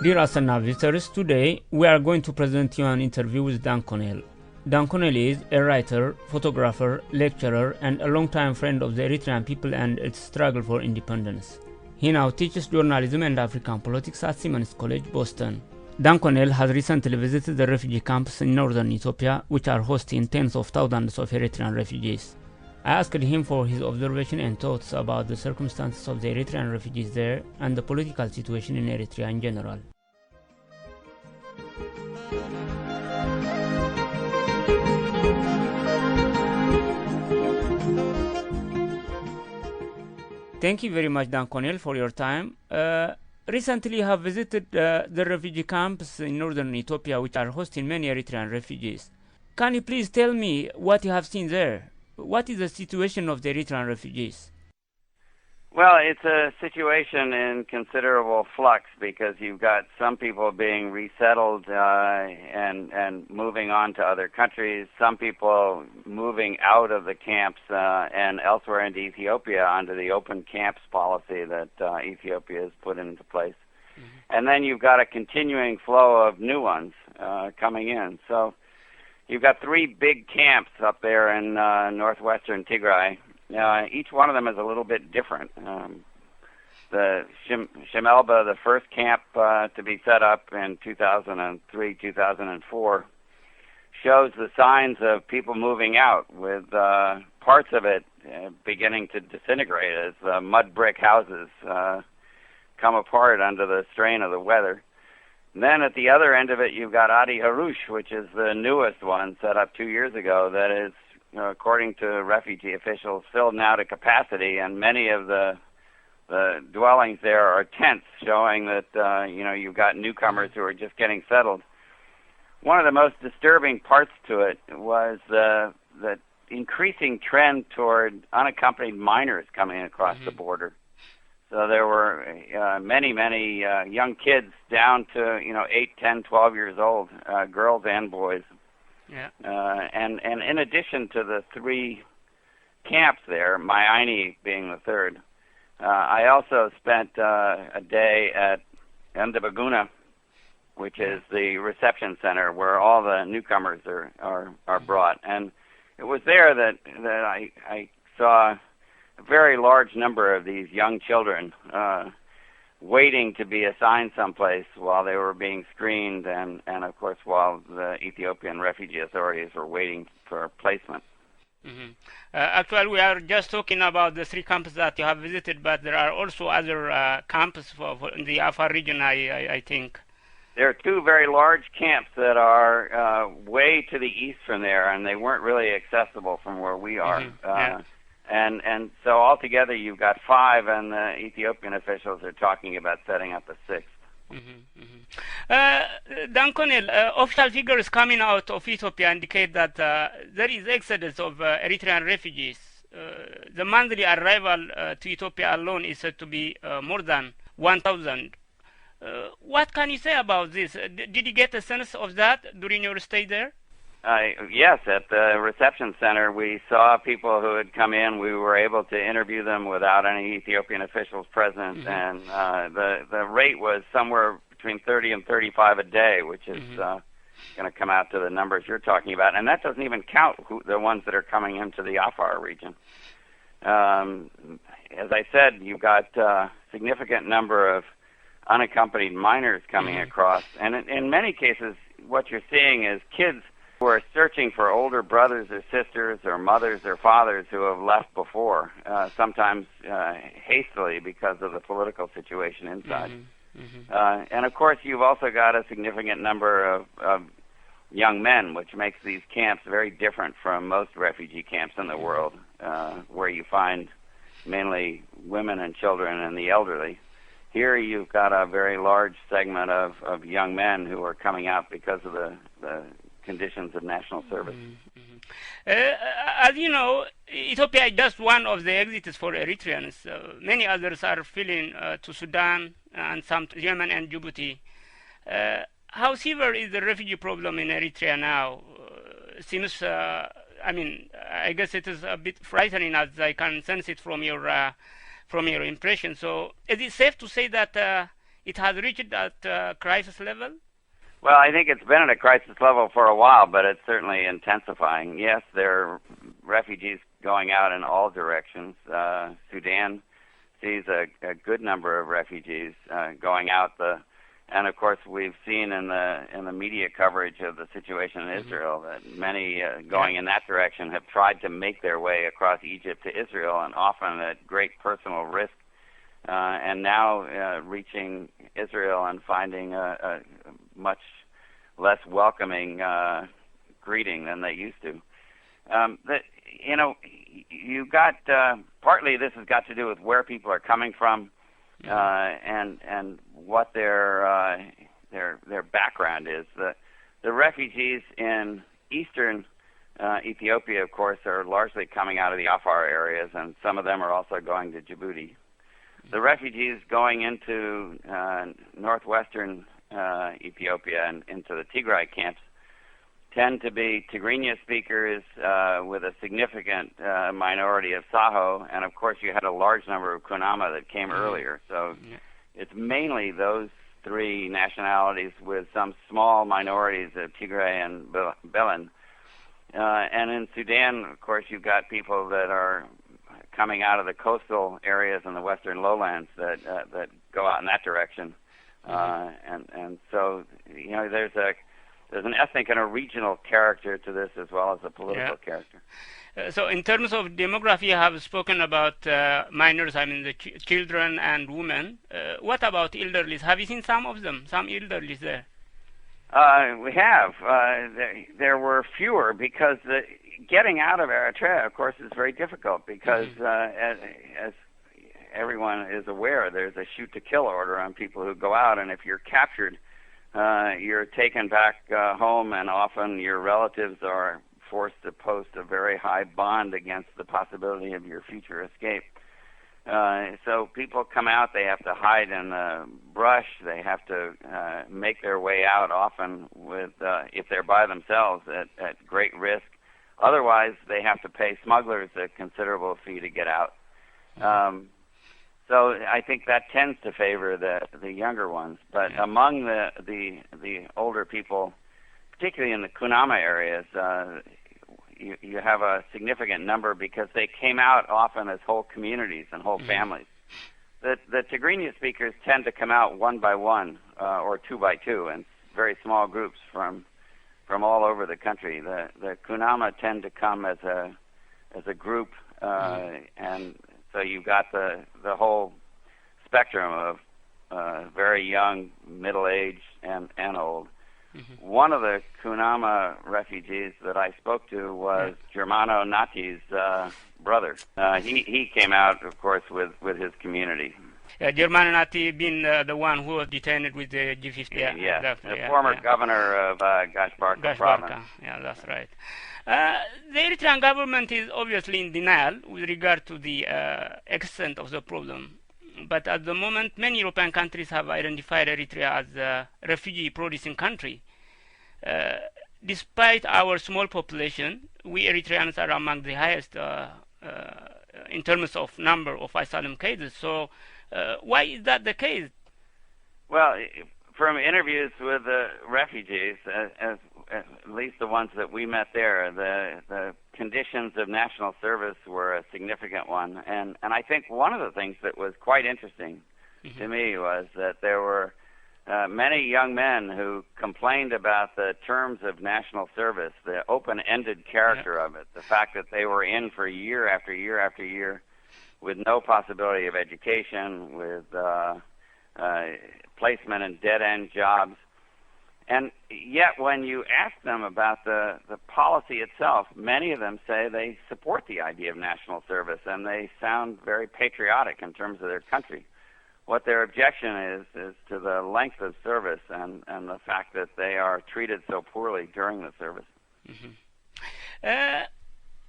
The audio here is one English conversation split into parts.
Dear Assenna visitors, today we are going to present you an interview with Dan Connell. Dan Connell is a writer, photographer, lecturer, and a long-time friend of the Eritrean people and its struggle for independence. He now teaches journalism and African politics at Simmons College, Boston. Dan Connell has recently visited the refugee camps in Northern Ethiopia, which are hosting tens of thousands of Eritrean refugees. I asked him for his observation and thoughts about the circumstances of the Eritrean refugees there and the political situation in Eritrea in general. Thank you very much, Dan Connell, for your time. Recently, you have visited the refugee camps in northern Ethiopia, which are hosting many Eritrean refugees. Can you please tell me what you have seen there? What is the situation of the Eritrean refugees? Well, it's a situation in considerable flux because you've got some people being resettled and moving on to other countries, some people moving out of the camps and elsewhere into Ethiopia under the open camps policy that Ethiopia has put into place. Mm-hmm. And then you've got a continuing flow of new ones coming in. So you've got three big camps up there in northwestern Tigray. Each one of them is a little bit different. The Shemelba, the first camp to be set up in 2003, 2004, shows the signs of people moving out, with parts of it beginning to disintegrate as the mud brick houses come apart under the strain of the weather. And then at the other end of it, you've got Adi Harush, which is the newest one set up 2 years ago, that is, according to refugee officials, filled now to capacity, and many of the dwellings there are tents, showing that you've got newcomers who are just getting settled. One of the most disturbing parts to it was the increasing trend toward unaccompanied minors coming across the border. So there were many young kids down to 8, 10, 12 years old, girls and boys. Yeah. And in addition to the three camps there, Mayaini being the third, I also spent a day at Entebbe, which is the reception center where all the newcomers are brought. And it was there that I saw a very large number of these young children waiting to be assigned someplace while they were being screened, and of course while the Ethiopian refugee authorities were waiting for placement. Mm-hmm. Actually, we are just talking about the three camps that you have visited, but there are also other camps for in the Afar region, I think. There are two very large camps that are way to the east from there, and they weren't really accessible from where we are. Mm-hmm. And so altogether you've got five, and the Ethiopian officials are talking about setting up a sixth. Dan Connell, official figures coming out of Ethiopia indicate that there is exodus of Eritrean refugees. The monthly arrival to Ethiopia alone is said to be more than 1,000. What can you say about this? Did you get a sense of that during your stay there? Yes, at the reception center we saw people who had come in. We were able to interview them without any Ethiopian officials present, and the rate was somewhere between 30 and 35 a day, which is going to come out to the numbers you're talking about, and that doesn't even count the ones that are coming into the Afar region. As I said, you've got a significant number of unaccompanied minors coming across, and in many cases what you're seeing is kids who are searching for older brothers or sisters or mothers or fathers who have left before, sometimes hastily because of the political situation inside. And of course you've also got a significant number of young men, which makes these camps very different from most refugee camps in the world, where you find mainly women and children and the elderly. Here you've got a very large segment of young men who are coming out because of the conditions of national service. As you know, Ethiopia is just one of the exits for Eritreans. Many others are fleeing to Sudan and some to Yemen and Djibouti. How severe is the refugee problem in Eritrea now? Seems, I guess it is a bit frightening, as I can sense it from your impression. So, is it safe to say that it has reached that crisis level? Well, I think it's been at a crisis level for a while, but it's certainly intensifying. Yes, there are refugees going out in all directions. Sudan sees a good number of refugees going out. And of course, we've seen in the media coverage of the situation in Israel that many going in that direction have tried to make their way across Egypt to Israel, and often at great personal risk. And now reaching Israel and finding a much less welcoming greeting than they used to. You got partly this has got to do with where people are coming from, and what their background is. The refugees in eastern Ethiopia, of course, are largely coming out of the Afar areas, and some of them are also going to Djibouti. The refugees going into northwestern Ethiopia and into the Tigray camps tend to be Tigrinya speakers with a significant minority of Saho, and of course you had a large number of Kunama that came earlier. So it's mainly those three nationalities with some small minorities of Tigray and Belan. And in Sudan, of course, you've got people that are coming out of the coastal areas in the western lowlands that go out in that direction. And so, there's an ethnic and a regional character to this as well as a political character. So in terms of demography, you have spoken about minors, I mean the children and women. What about elderly? Have you seen some of them, some elderly there? We have. There were fewer because getting out of Eritrea, of course, is very difficult because, as everyone is aware, there's a shoot-to-kill order on people who go out, and if you're captured, you're taken back home, and often your relatives are forced to post a very high bond against the possibility of your future escape. So people come out, they have to hide in the brush, they have to make their way out often with, if they're by themselves, at great risk. Otherwise, they have to pay smugglers a considerable fee to get out. So I think that tends to favor the younger ones. But among the older people, particularly in the Kunama areas, you have a significant number because they came out often as whole communities and whole families. The Tigrinya speakers tend to come out one by one or two by two in very small groups from all over the country. The Kunama tend to come as a group, and so you've got the whole spectrum of very young, middle-aged, and old. One of the Kunama refugees that I spoke to was Germano Nati's brother. He came out, of course, with his community. Germano Nati being the one who was detained with the G50. The former governor of Gash-Barka province. Yeah, that's right. The Eritrean government is obviously in denial with regard to the extent of the problem. But at the moment, many European countries have identified Eritrea as a refugee-producing country. Despite our small population, we Eritreans are among the highest in terms of number of asylum cases. So why is that the case? Well, from interviews with the refugees, at least the ones that we met there, the conditions of national service were a significant one. And I think one of the things that was quite interesting to me was that there were many young men who complained about the terms of national service, the open-ended character of it, the fact that they were in for year after year after year with no possibility of education, with placement in dead-end jobs. And yet when you ask them about the policy itself, many of them say they support the idea of national service, and they sound very patriotic in terms of their country. What their objection is to the length of service and the fact that they are treated so poorly during the service.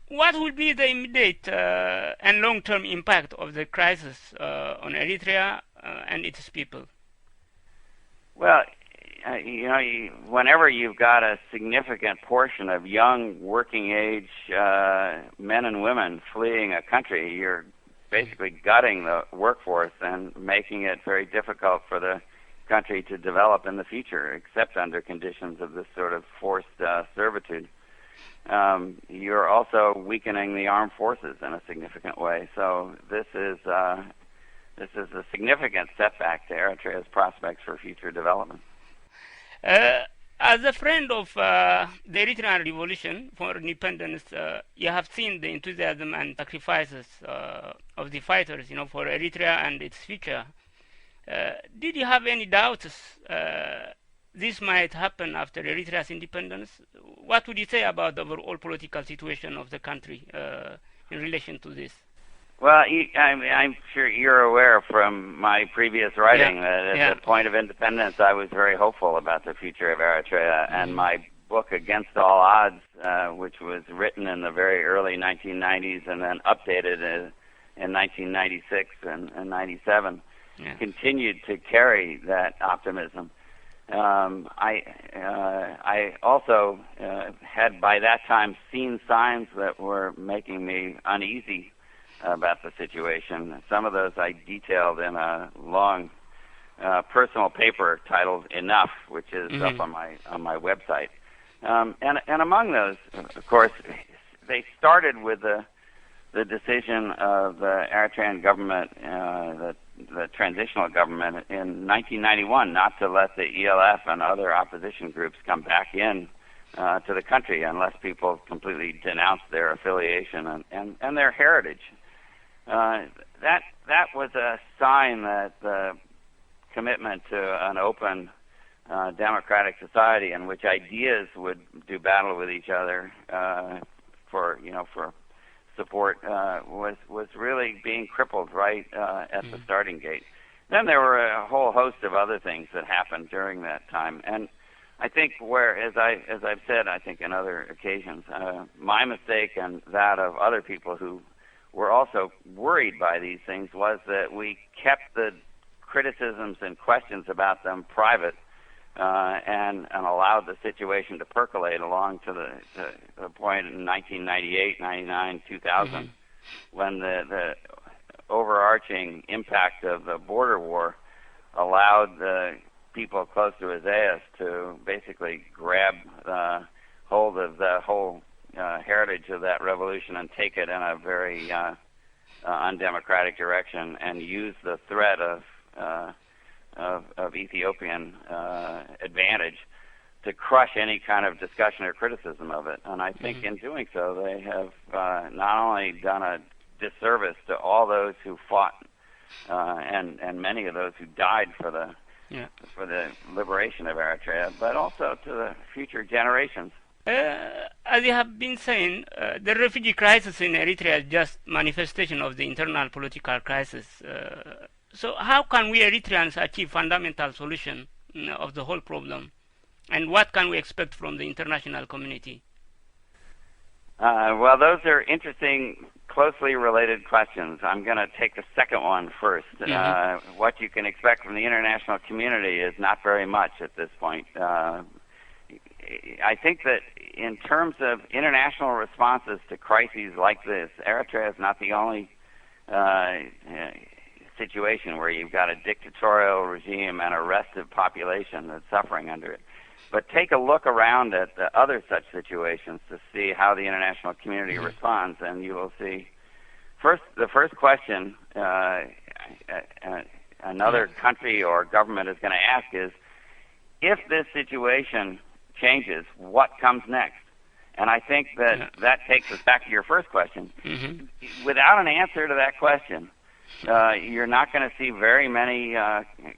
What will be the immediate and long-term impact of the crisis on Eritrea and its people? Well, whenever you've got a significant portion of young, working-age men and women fleeing a country, you're basically gutting the workforce and making it very difficult for the country to develop in the future, except under conditions of this sort of forced servitude. You're also weakening the armed forces in a significant way. So this is a significant setback to Eritrea's prospects for future development. As a friend of the Eritrean revolution for independence, you have seen the enthusiasm and sacrifices of the fighters, for Eritrea and its future. Did you have any doubts this might happen after Eritrea's independence? What would you say about the overall political situation of the country in relation to this? Well, I'm sure you're aware from my previous writing that at the point of independence, I was very hopeful about the future of Eritrea, and my book, Against All Odds, which was written in the very early 1990s and then updated in 1996 and 97, continued to carry that optimism. I also had by that time seen signs that were making me uneasy about the situation. Some of those I detailed in a long personal paper titled "Enough," which is up on my website. And among those, of course, they started with the decision of the Eritrean government, the transitional government, in 1991, not to let the ELF and other opposition groups come back in to the country unless people completely denounced their affiliation and their heritage. That was a sign that the commitment to an open democratic society in which ideas would do battle with each other for support was really being crippled right at the starting gate. Then there were a whole host of other things that happened during that time, and I think as I've said, I think in other occasions, my mistake and that of other people who were also worried by these things was that we kept the criticisms and questions about them private and allowed the situation to percolate along to the point in 1998, 99, 2000, when the overarching impact of the border war allowed the people close to Eyasu to basically grab hold of the whole heritage of that revolution and take it in a very undemocratic direction and use the threat of Ethiopian advantage to crush any kind of discussion or criticism of it. And I think in doing so, they have not only done a disservice to all those who fought and many of those who died for the liberation of Eritrea, but also to the future generations. As you have been saying, the refugee crisis in Eritrea is just manifestation of the internal political crisis. So how can we Eritreans achieve fundamental solution of the whole problem? And what can we expect from the international community? Well, those are interesting, closely related questions. I'm going to take the second one first. What you can expect from the international community is not very much at this point. I think that in terms of international responses to crises like this, Eritrea is not the only situation where you've got a dictatorial regime and a restive population that's suffering under it. But take a look around at the other such situations to see how the international community responds, and you will see the first question another country or government is going to ask is, if this situation changes, what comes next? And I think that takes us back to your first question. Without an answer to that question, you're not going to see very many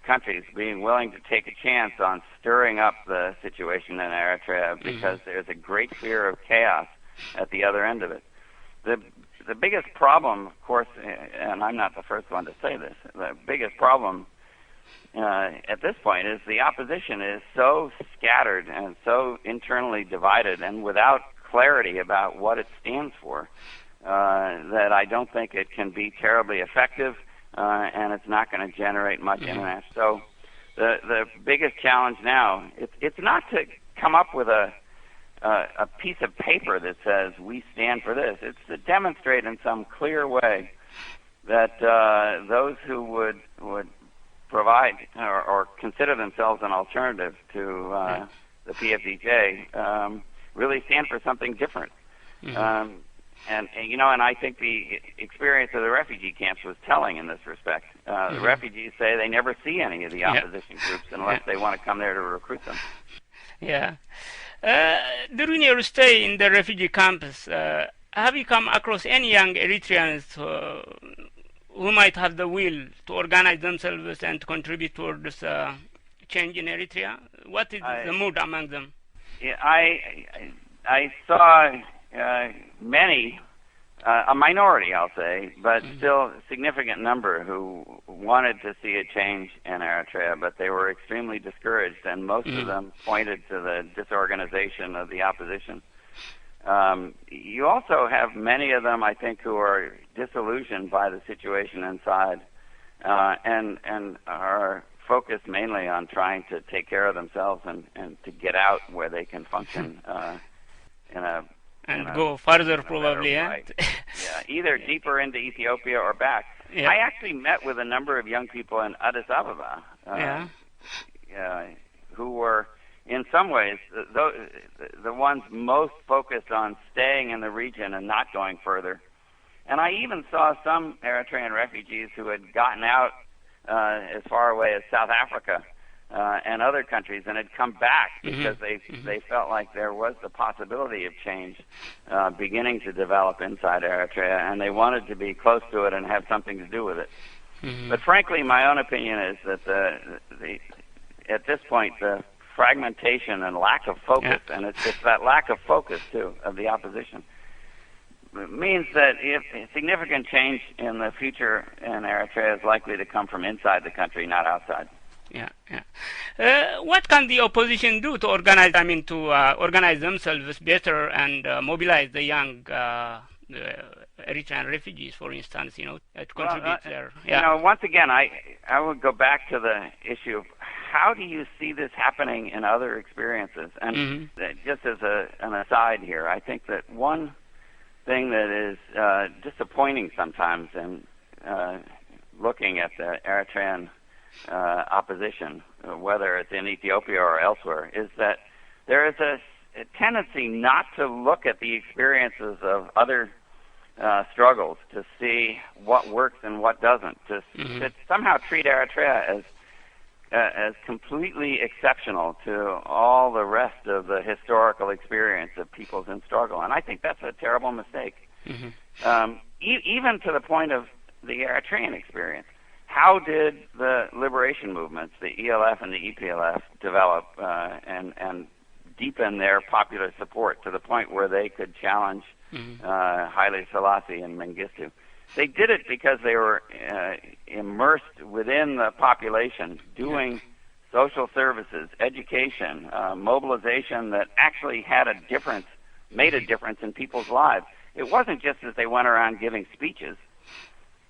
countries being willing to take a chance on stirring up the situation in Eritrea because there's a great fear of chaos at the other end of it. The biggest problem, of course, and I'm not the first one to say this, the biggest problem at this point is the opposition is so scattered and so internally divided and without clarity about what it stands for that I don't think it can be terribly effective and it's not going to generate much international. So the biggest challenge now, it's not to come up with a piece of paper that says we stand for this. It's to demonstrate in some clear way that those who would provide or consider themselves an alternative to the PFDJ really stand for something different. And I think the experience of the refugee camps was telling in this respect. The refugees say they never see any of the opposition groups unless they want to come there to recruit them. Yeah. During your stay in the refugee camps, have you come across any young Eritreans who might have the will to organize themselves and to contribute towards this change in Eritrea? What is the mood among them? Yeah, I saw many, a minority, I'll say, but still a significant number who wanted to see a change in Eritrea, but they were extremely discouraged, and most of them pointed to the disorganization of the opposition. You also have many of them, I think, who are disillusioned by the situation inside, and are focused mainly on trying to take care of themselves and to get out where they can function go further, probably. Yeah, either deeper into Ethiopia or back. Yeah. I actually met with a number of young people in Addis Ababa who were, in some ways, the ones most focused on staying in the region and not going further. And I even saw some Eritrean refugees who had gotten out as far away as South Africa and other countries and had come back because they felt like there was the possibility of change beginning to develop inside Eritrea, and they wanted to be close to it and have something to do with it. But frankly, my own opinion is that at this point, the fragmentation and lack of focus, and it's that lack of focus, too, of the opposition, means that if significant change in the future in Eritrea is likely to come from inside the country, not outside. What can the opposition do to organize? Organize themselves better and mobilize the young Eritrean refugees, for instance, to contribute there. Once again, I would go back to the issue of how do you see this happening in other experiences? And just as an aside here, I think that one thing that is disappointing sometimes in looking at the Eritrean opposition, whether it's in Ethiopia or elsewhere, is that there is a tendency not to look at the experiences of other struggles to see what works and what doesn't, to somehow treat Eritrea as completely exceptional to all the rest of the historical experience of peoples in struggle. And I think that's a terrible mistake. Even to the point of the Eritrean experience. How did the liberation movements, the ELF and the EPLF, develop and deepen their popular support to the point where they could challenge Haile Selassie and Mengistu? They did it because they were immersed within the population, doing social services, education, mobilization that actually had a difference, made a difference in people's lives. It wasn't just that they went around giving speeches.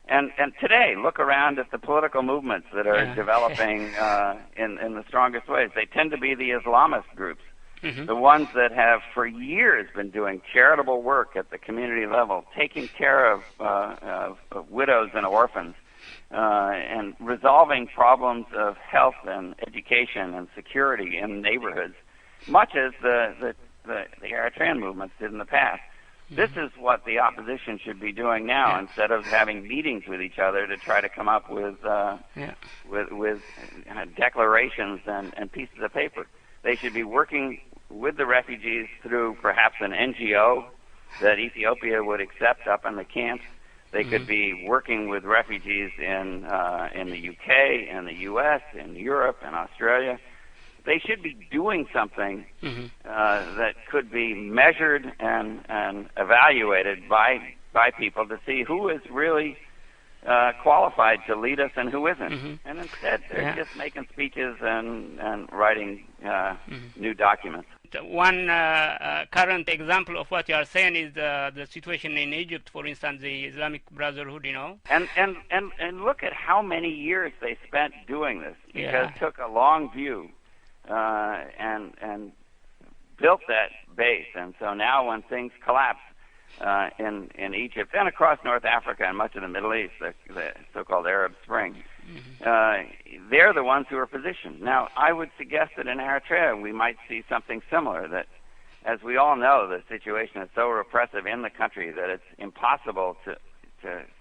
And today, look around at the political movements that are developing in the strongest ways. They tend to be the Islamist groups, the ones that have for years been doing charitable work at the community level, taking care of widows and orphans, and resolving problems of health and education and security in neighborhoods, much as the Eritrean movements did in the past. This is what the opposition should be doing now, instead of having meetings with each other to try to come up with declarations and pieces of paper. They should be working with the refugees through perhaps an NGO that Ethiopia would accept up in the camps. They could be working with refugees in the UK, in the US, in Europe, and Australia. They should be doing something that could be measured and evaluated by people to see who is really qualified to lead us and who isn't. And instead, they're just making speeches and writing new documents. One current example of what you are saying is the situation in Egypt, for instance, the Islamic Brotherhood, And look at how many years they spent doing this, because it took a long view. And built that base, and so now when things collapse in Egypt and across North Africa and much of the Middle East, the so-called Arab Spring, they're the ones who are positioned. Now, I would suggest that in Eritrea we might see something similar, that as we all know, the situation is so repressive in the country that it's impossible to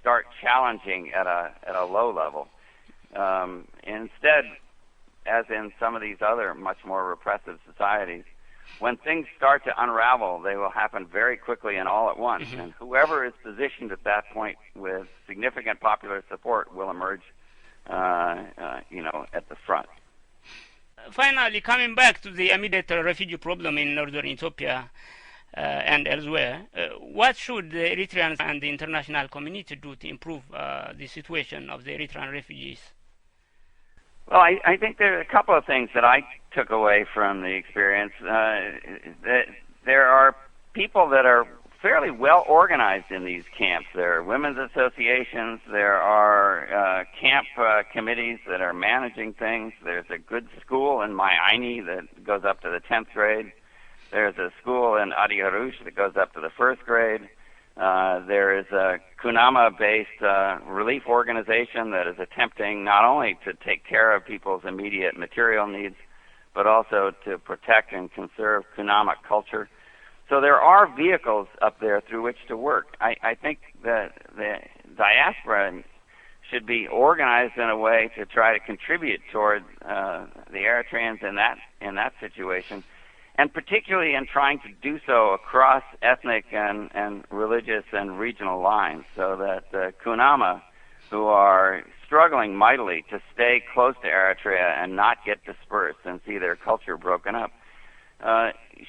start challenging at a low level. Instead, as in some of these other much more repressive societies, when things start to unravel, they will happen very quickly and all at once. And whoever is positioned at that point with significant popular support will emerge, at the front. Finally, coming back to the immediate refugee problem in Northern Ethiopia and elsewhere, what should the Eritreans and the international community do to improve the situation of the Eritrean refugees? Well, I think there are a couple of things that I took away from the experience. That there are people that are fairly well organized in these camps. There are women's associations. There are camp committees that are managing things. There's a good school in Maiani that goes up to the 10th grade. There's a school in Adi Harush that goes up to the 1st grade. There is a Kunama-based relief organization that is attempting not only to take care of people's immediate material needs, but also to protect and conserve Kunama culture. So there are vehicles up there through which to work. I think that the diaspora should be organized in a way to try to contribute toward the Eritreans in that situation, and particularly in trying to do so across ethnic and religious and regional lines, so that the Kunama, who are struggling mightily to stay close to Eritrea and not get dispersed and see their culture broken up,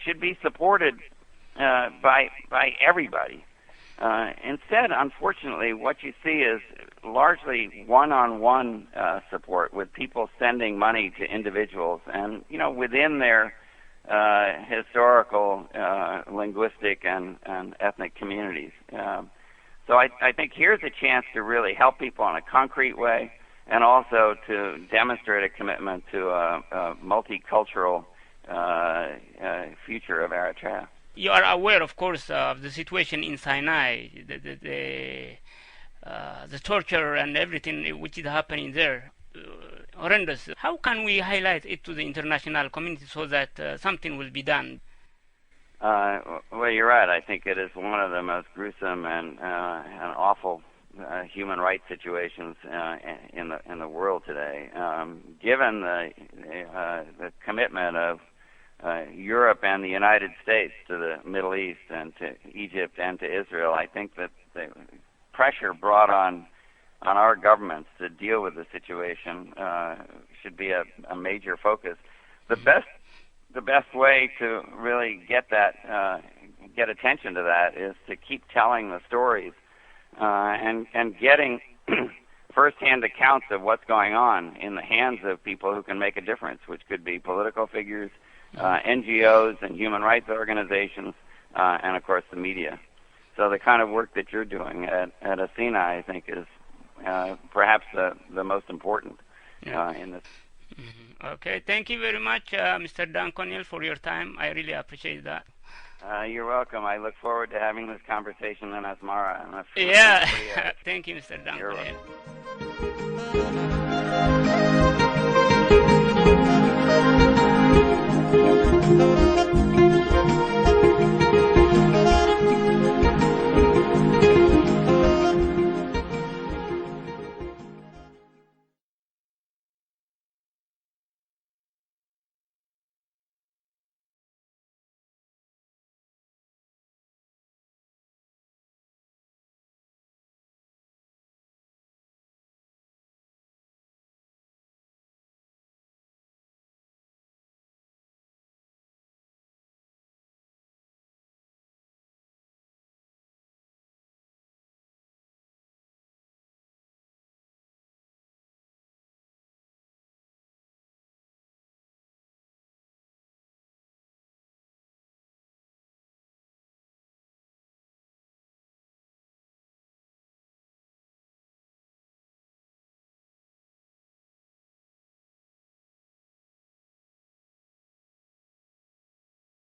should be supported by everybody. Instead, unfortunately, what you see is largely one-on-one support, with people sending money to individuals, and within their historical, linguistic, and ethnic communities. So I think here's a chance to really help people in a concrete way, and also to demonstrate a commitment to a multicultural future of Eritrea. You are aware, of course, of the situation in Sinai, the torture and everything which is happening there. Horrendous. How can we highlight it to the international community so that something will be done? Well, you're right. I think it is one of the most gruesome and awful human rights situations in the world today. Given the commitment of Europe and the United States to the Middle East and to Egypt and to Israel, I think that the pressure brought on our governments to deal with the situation should be a major focus. The best way to really get attention to that is to keep telling the stories and getting firsthand accounts of what's going on in the hands of people who can make a difference, which could be political figures, NGOs and human rights organizations, and of course the media. So the kind of work that you're doing at Assenna, I think, is perhaps the most important in this. Okay, thank you very much, Mr. Dan Connell, for your time. I really appreciate that. You're welcome. I look forward to having this conversation in Asmara. Yeah, thank you, Mr. Dan Connell.